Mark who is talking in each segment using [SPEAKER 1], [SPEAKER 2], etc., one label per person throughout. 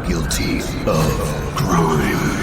[SPEAKER 1] guilty of crime.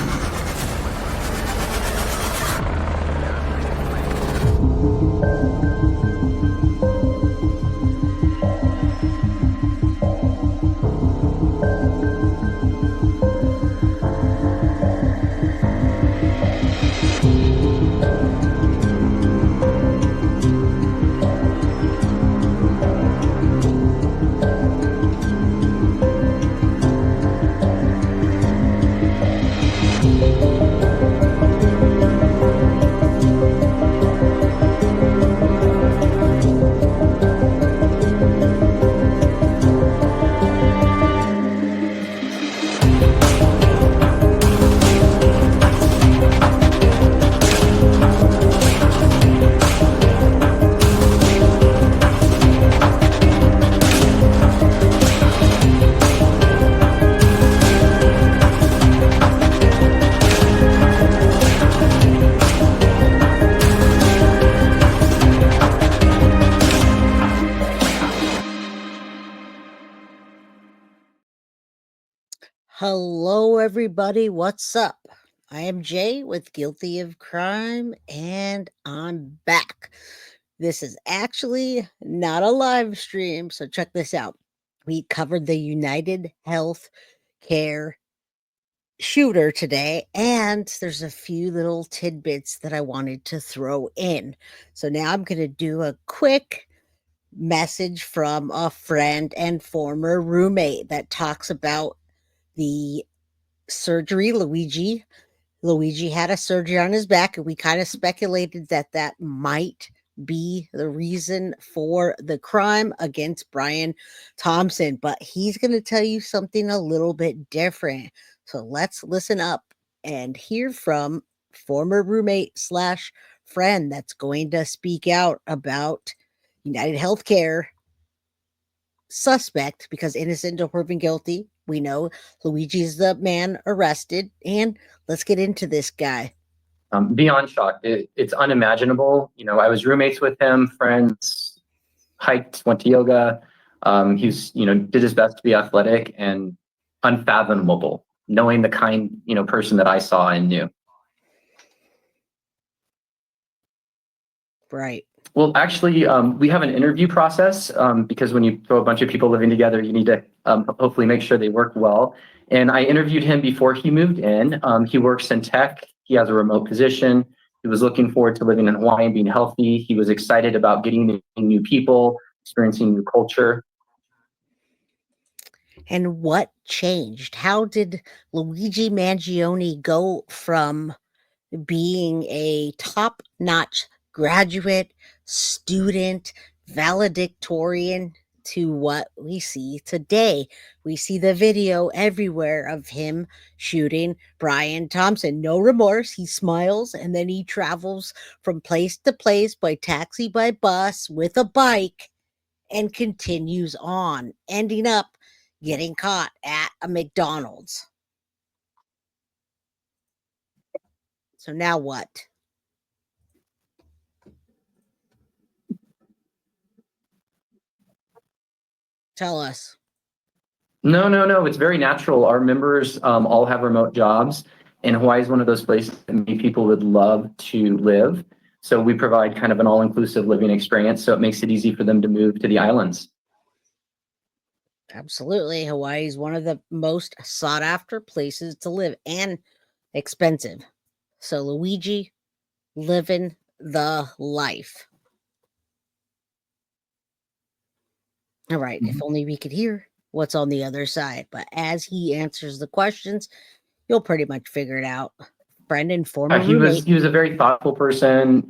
[SPEAKER 2] Hello, everybody. What's up? I am Jay with Guilty of Crime, and I'm back. This is actually not a live stream, so check this out. We covered the United Health Care shooter today, and there's a few little tidbits that I wanted to throw in. So now I'm going to do a quick message from a friend and former roommate that talks about the surgery. Luigi had a surgery on his back, and we kind of speculated that that might be the reason for the crime against Brian Thompson, but he's going to tell you something a little bit different. So let's listen up and hear from former roommate slash friend that's going to speak out about United Healthcare suspect, because innocent until proven guilty. We know Luigi's the man arrested, and let's get into this guy.
[SPEAKER 3] Beyond shocked. It's unimaginable. I was roommates with him, friends, hiked, went to yoga. He's, did his best to be athletic, and unfathomable knowing the kind, person that I saw and knew.
[SPEAKER 2] Right.
[SPEAKER 3] Well, actually, we have an interview process because when you throw a bunch of people living together, you need to hopefully make sure they work well. And I interviewed him before he moved in. He works in tech. He has a remote position. He was looking forward to living in Hawaii and being healthy. He was excited about getting new people, experiencing new culture.
[SPEAKER 2] And what changed? How did Luigi Mangione go from being a top-notch graduate, student, valedictorian to what we see today? We see the video everywhere of him shooting Brian Thompson. No remorse. He smiles, and then he travels from place to place by taxi, by bus, with a bike, and continues on, ending up getting caught at a McDonald's. So now what? Tell us.
[SPEAKER 3] No. It's very natural. Our members all have remote jobs, and Hawaii is one of those places that many people would love to live. So we provide kind of an all-inclusive living experience, so it makes it easy for them to move to the islands.
[SPEAKER 2] Absolutely. Hawaii is one of the most sought-after places to live, and expensive. So Luigi living the life. All right, if only we could hear what's on the other side. But as he answers the questions, you'll pretty much figure it out. Brendan, former roommate.
[SPEAKER 3] He was a very thoughtful person,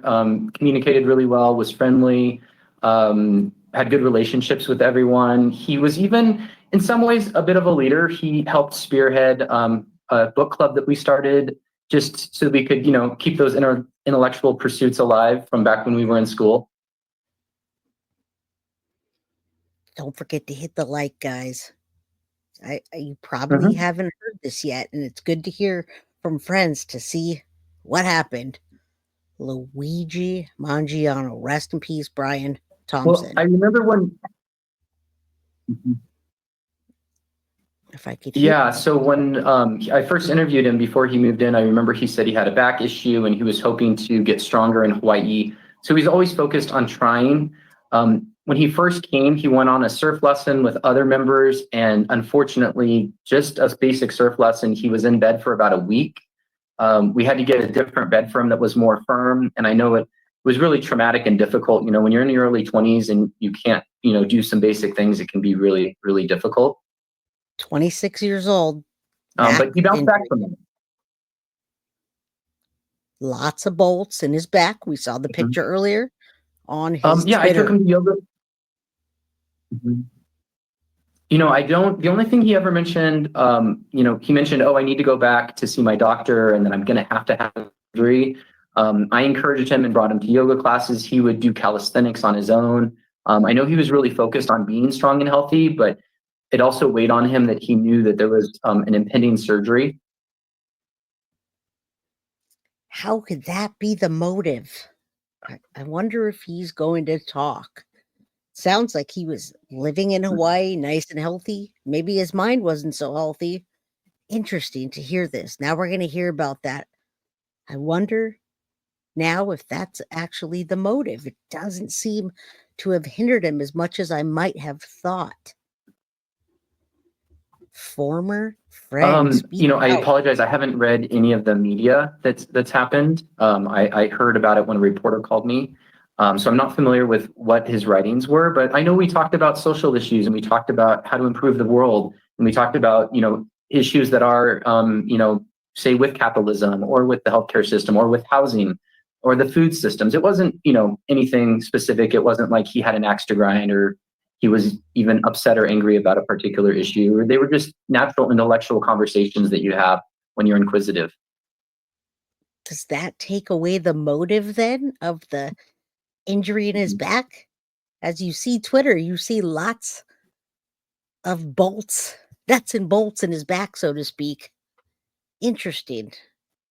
[SPEAKER 3] communicated really well, was friendly, had good relationships with everyone. He was even, in some ways, a bit of a leader. He helped spearhead a book club that we started just so we could, keep those intellectual pursuits alive from back when we were in school.
[SPEAKER 2] Don't forget to hit the like, guys. You probably haven't heard this yet, and it's good to hear from friends to see what happened. Luigi Mangione, rest in peace, Brian Thompson.
[SPEAKER 3] Well, I remember when.
[SPEAKER 2] If I could hear.
[SPEAKER 3] Yeah, so when I first interviewed him before he moved in, I remember he said he had a back issue and he was hoping to get stronger in Hawaii. So he's always focused on trying. When he first came, he went on a surf lesson with other members, and unfortunately, just a basic surf lesson, he was in bed for about a week. We had to get a different bed for him that was more firm, and I know it was really traumatic and difficult. You know, when you're in your early 20s and you can't, do some basic things, it can be really, really difficult.
[SPEAKER 2] 26 years old.
[SPEAKER 3] But he bounced back from it.
[SPEAKER 2] Lots of bolts in his back. We saw the picture earlier on his
[SPEAKER 3] Yeah,
[SPEAKER 2] Twitter.
[SPEAKER 3] I took him to yoga. The only thing he ever mentioned, he mentioned, oh, I need to go back to see my doctor and then I'm going to have surgery. I encouraged him and brought him to yoga classes. He would do calisthenics on his own. I know he was really focused on being strong and healthy, but it also weighed on him that he knew that there was an impending surgery.
[SPEAKER 2] How could that be the motive? I wonder if he's going to talk. Sounds like he was living in Hawaii, nice and healthy. Maybe his mind wasn't so healthy. Interesting to hear this. Now we're going to hear about that. I wonder now if that's actually the motive. It doesn't seem to have hindered him as much as I might have thought. Former friends.
[SPEAKER 3] I apologize. I haven't read any of the media that's happened. I heard about it when a reporter called me. So I'm not familiar with what his writings were, but I know we talked about social issues and we talked about how to improve the world. And we talked about, issues that are, say with capitalism or with the healthcare system or with housing or the food systems. It wasn't, anything specific. It wasn't like he had an axe to grind or he was even upset or angry about a particular issue, or they were just natural intellectual conversations that you have when you're inquisitive.
[SPEAKER 2] Does that take away the motive then of the injury in his back? As you see Twitter, you see lots of bolts, nuts and bolts in his back, so to speak. Interesting.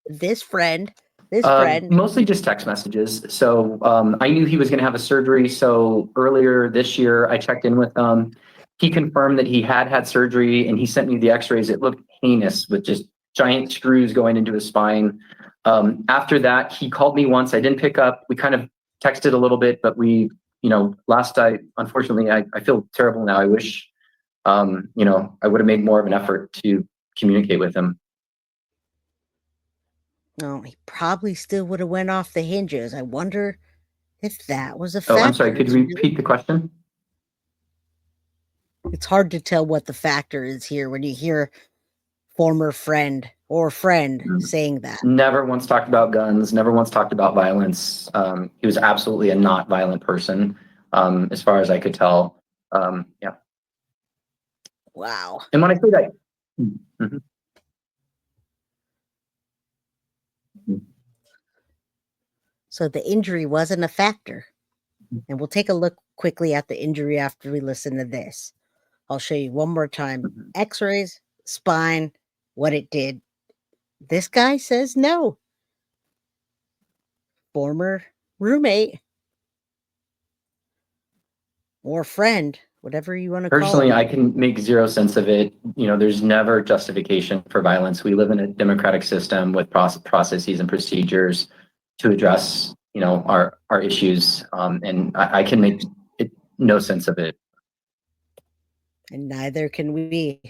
[SPEAKER 2] This friend.
[SPEAKER 3] Mostly just text messages. So I knew he was going to have a surgery. So earlier this year, I checked in with him. He confirmed that he had surgery and he sent me the x-rays. It looked heinous with just giant screws going into his spine. After that, he called me once. I didn't pick up. We kind of texted a little bit, but unfortunately, I feel terrible now. I wish, I would have made more of an effort to communicate with him.
[SPEAKER 2] No, he probably still would have went off the hinges. I wonder if that was a factor.
[SPEAKER 3] Oh, I'm sorry. Could you repeat the question?
[SPEAKER 2] It's hard to tell what the factor is here when you hear former friend or friend saying that.
[SPEAKER 3] Never once talked about guns, never once talked about violence. He was absolutely a not violent person, as far as I could tell. Yeah.
[SPEAKER 2] Wow.
[SPEAKER 3] And when I say that,
[SPEAKER 2] So the injury wasn't a factor. And we'll take a look quickly at the injury after we listen to this. I'll show you one more time. X-rays, spine, what it did. This guy says no. Former roommate or friend, whatever you want to call it.
[SPEAKER 3] Personally, I can make zero sense of it. There's never justification for violence. We live in a democratic system with processes and procedures to address, our issues. And I can make no sense of it.
[SPEAKER 2] And neither can we.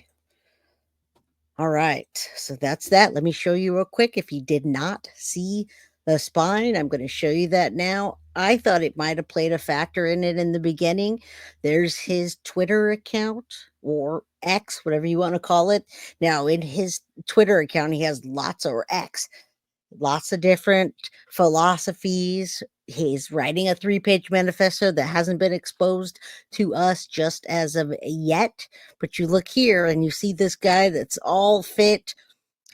[SPEAKER 2] All right. So that's that. Let me show you real quick. If you did not see the spine, I'm going to show you that now. I thought it might have played a factor in it in the beginning. There's his Twitter account or X, whatever you want to call it. Now, in his Twitter account, he has lots of different philosophies. He's writing a 3-page manifesto that hasn't been exposed to us just as of yet. But you look here and you see this guy that's all fit.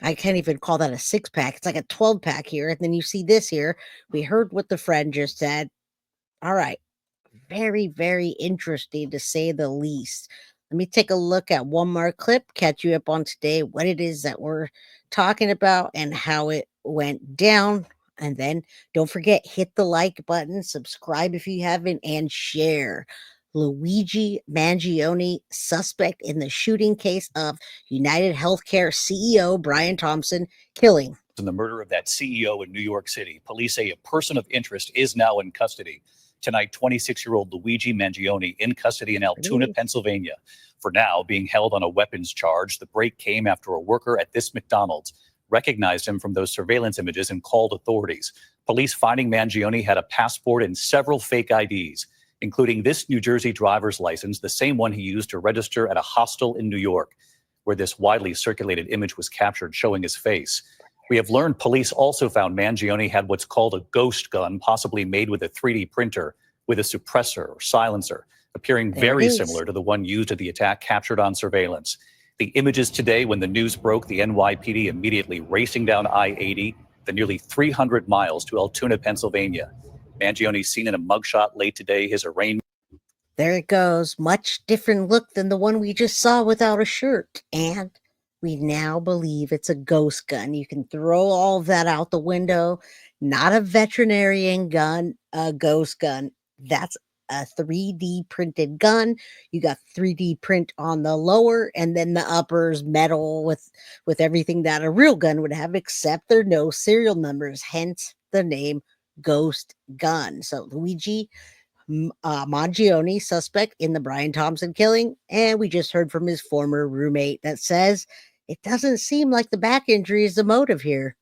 [SPEAKER 2] I can't even call that a 6-pack. It's like a 12-pack here. And then you see this here. We heard what the friend just said. All right. Very, very interesting to say the least. Let me take a look at one more clip, catch you up on today, what it is that we're talking about and how it went down. And then don't forget, hit the like button, subscribe if you haven't, and share. Luigi Mangione, suspect in the shooting case of UnitedHealthcare CEO Brian Thompson killing.
[SPEAKER 4] In the murder of that CEO in New York City, police say a person of interest is now in custody. Tonight, 26-year-old Luigi Mangione in custody in Altoona, Pennsylvania. For now, being held on a weapons charge. The break came after a worker at this McDonald's recognized him from those surveillance images and called authorities. Police finding Mangione had a passport and several fake IDs, including this New Jersey driver's license, the same one he used to register at a hostel in New York, where this widely circulated image was captured showing his face. We have learned police also found Mangione had what's called a ghost gun, possibly made with a 3D printer with a suppressor or silencer, appearing very similar to the one used at the attack captured on surveillance. The images today, when the news broke, the NYPD immediately racing down I-80, the nearly 300 miles to Altoona, Pennsylvania. Mangione seen in a mugshot late today. His arraignment.
[SPEAKER 2] There it goes. Much different look than the one we just saw without a shirt. And we now believe it's a ghost gun. You can throw all of that out the window. Not a veterinarian gun, a ghost gun. That's a 3D printed gun. You got 3D print on the lower, and then the upper's metal with everything that a real gun would have, except there are no serial numbers, hence the name ghost gun. So Luigi Mangione, suspect in the Brian Thompson killing, and we just heard from his former roommate that says it doesn't seem like the back injury is the motive here.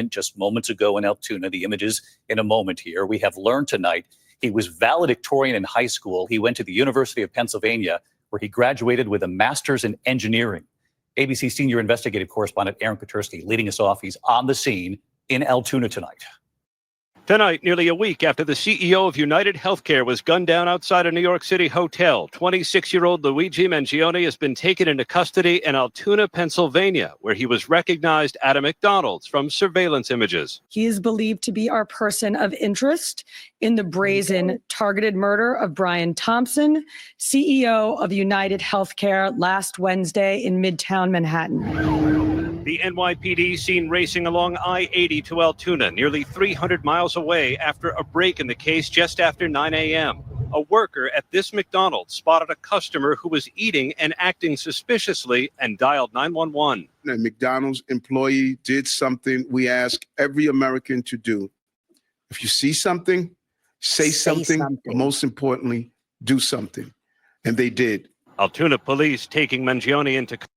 [SPEAKER 4] Just moments ago in Altoona, the images in a moment here. We have learned tonight he was valedictorian in high school. He went to the University of Pennsylvania, where he graduated with a master's in engineering. ABC senior investigative correspondent Aaron Katursky leading us off. He's on the scene in Altoona tonight.
[SPEAKER 5] Tonight, nearly a week after the CEO of UnitedHealthcare was gunned down outside a New York City hotel, 26-year-old Luigi Mangione has been taken into custody in Altoona, Pennsylvania, where he was recognized at a McDonald's from surveillance images.
[SPEAKER 6] He is believed to be our person of interest in the brazen targeted murder of Brian Thompson, CEO of UnitedHealthcare, last Wednesday in Midtown Manhattan.
[SPEAKER 5] The NYPD seen racing along I-80 to Altoona, nearly 300 miles away after a break in the case just after 9 a.m. A worker at this McDonald's spotted a customer who was eating and acting suspiciously and dialed 911.
[SPEAKER 7] A McDonald's employee did something we ask every American to do. If you see something, say something. But most importantly, do something. And they did.
[SPEAKER 5] Altoona police taking Mangione into custody.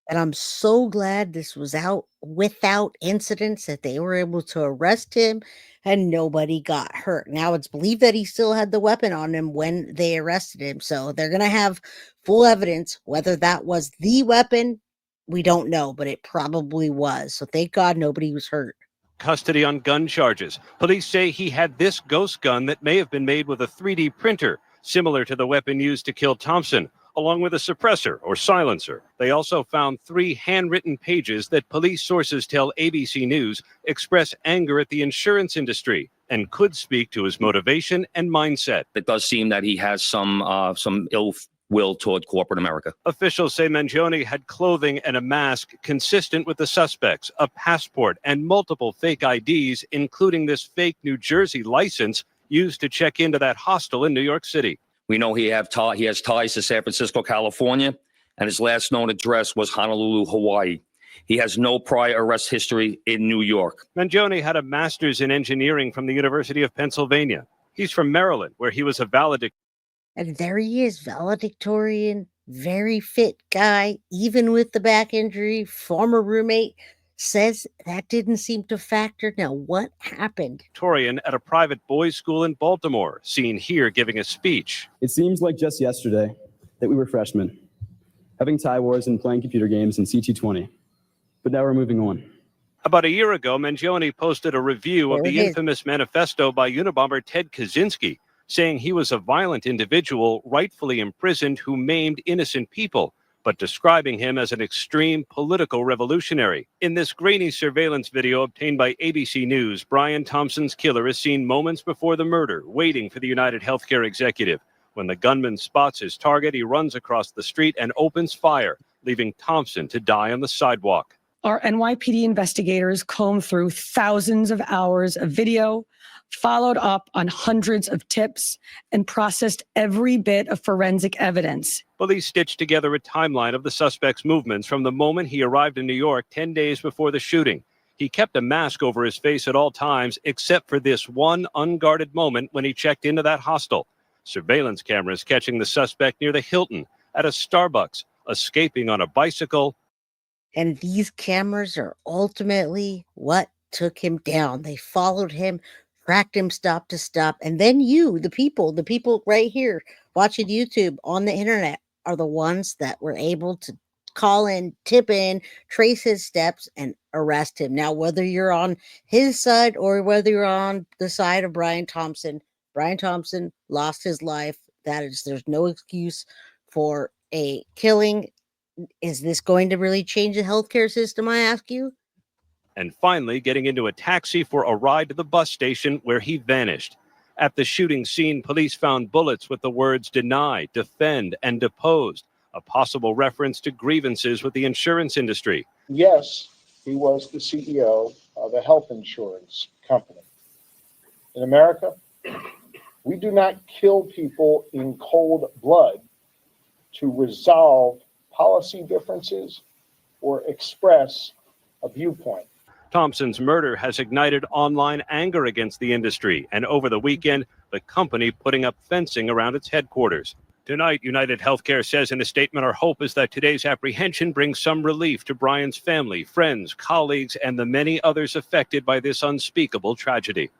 [SPEAKER 2] And I'm so glad this was out without incidents, that they were able to arrest him and nobody got hurt. Now it's believed that he still had the weapon on him when they arrested him. So they're going to have full evidence. Whether that was the weapon, we don't know, but it probably was. So thank God nobody was hurt.
[SPEAKER 5] Custody on gun charges. Police say he had this ghost gun that may have been made with a 3D printer, similar to the weapon used to kill Thompson, along with a suppressor or silencer. They also found 3 handwritten pages that police sources tell ABC News express anger at the insurance industry and could speak to his motivation and mindset.
[SPEAKER 8] It does seem that he has some ill will toward corporate America.
[SPEAKER 5] Officials say Mangione had clothing and a mask consistent with the suspects, a passport, and multiple fake IDs, including this fake New Jersey license used to check into that hostel in New York City.
[SPEAKER 8] We know he has ties to San Francisco, California, and his last known address was Honolulu, Hawaii. He has no prior arrest history in New York.
[SPEAKER 5] Mangione had a master's in engineering from the University of Pennsylvania. He's from Maryland, where he was a valedictorian.
[SPEAKER 2] And there he is, valedictorian, very fit guy, even with the back injury. Former roommate says that didn't seem to factor. Now, what happened?
[SPEAKER 5] At a private boys' school in Baltimore, seen here giving a speech.
[SPEAKER 9] It seems like just yesterday that we were freshmen, having tie wars and playing computer games in CT20. But now we're moving on.
[SPEAKER 5] About a year ago, Mangione posted a review of the infamous manifesto by Unabomber Ted Kaczynski, saying he was a violent individual rightfully imprisoned who maimed innocent people, but describing him as an extreme political revolutionary. In this grainy surveillance video obtained by ABC News, Brian Thompson's killer is seen moments before the murder, waiting for the UnitedHealthcare executive. When the gunman spots his target, he runs across the street and opens fire, leaving Thompson to die on the sidewalk.
[SPEAKER 6] Our NYPD investigators combed through thousands of hours of video, followed up on hundreds of tips, and processed every bit of forensic evidence.
[SPEAKER 5] Police stitched together a timeline of the suspect's movements from the moment he arrived in New York 10 days before the shooting. He kept a mask over his face at all times, except for this one unguarded moment when he checked into that hostel. Surveillance cameras catching the suspect near the Hilton, at a Starbucks, escaping on a bicycle.
[SPEAKER 2] And these cameras are ultimately what took him down. They followed him, tracked him stop to stop. And then you, the people right here watching YouTube on the internet are the ones that were able to call in, tip in, trace his steps, and arrest him. Now, whether you're on his side or whether you're on the side of Brian Thompson lost his life. There's no excuse for a killing. Is this going to really change the healthcare system, I ask you?
[SPEAKER 5] And finally, getting into a taxi for a ride to the bus station where he vanished. At the shooting scene, police found bullets with the words deny, defend, and deposed, a possible reference to grievances with the insurance industry.
[SPEAKER 10] Yes, he was the CEO of a health insurance company. In America, we do not kill people in cold blood to resolve policy differences or express a viewpoint.
[SPEAKER 5] Thompson's murder has ignited online anger against the industry, and over the weekend, the company putting up fencing around its headquarters. Tonight, UnitedHealthcare says in a statement, our hope is that today's apprehension brings some relief to Brian's family, friends, colleagues, and the many others affected by this unspeakable tragedy.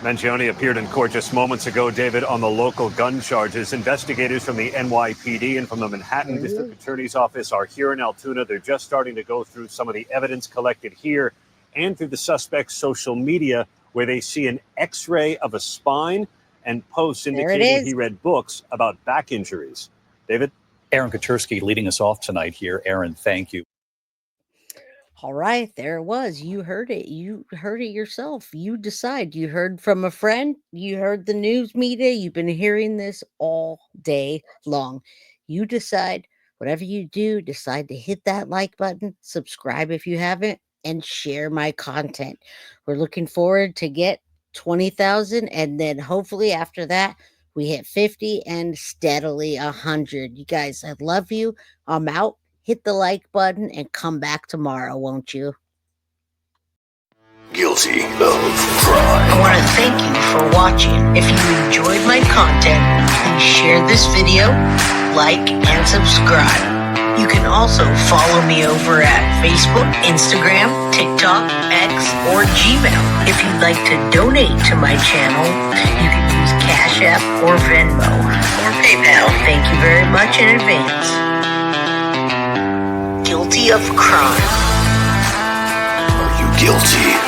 [SPEAKER 5] Mangione appeared in court just moments ago, David, on the local gun charges. Investigators from the NYPD and from the Manhattan District Attorney's Office are here in Altoona. They're just starting to go through some of the evidence collected here and through the suspect's social media, where they see an X-ray of a spine and posts indicating he read books about back injuries. David?
[SPEAKER 4] Aaron Katersky leading us off tonight here. Aaron, thank you.
[SPEAKER 2] All right, there it was. You heard it. You heard it yourself. You decide. You heard from a friend. You heard the news media. You've been hearing this all day long. You decide. Whatever you do, decide to hit that like button, subscribe if you haven't, and share my content. We're looking forward to get 20,000, and then hopefully after that we hit 50 and steadily 100. You guys, I love you. I'm out. Hit the like button and come back tomorrow, won't you?
[SPEAKER 1] Guilty of crime.
[SPEAKER 2] I want to thank you for watching. If you enjoyed my content, please share this video, like, and subscribe. You can also follow me over at Facebook, Instagram, TikTok, X, or Gmail. If you'd like to donate to my channel, you can use Cash App or Venmo or PayPal. Thank you very much in advance. Guilty of crime.
[SPEAKER 1] Are you guilty?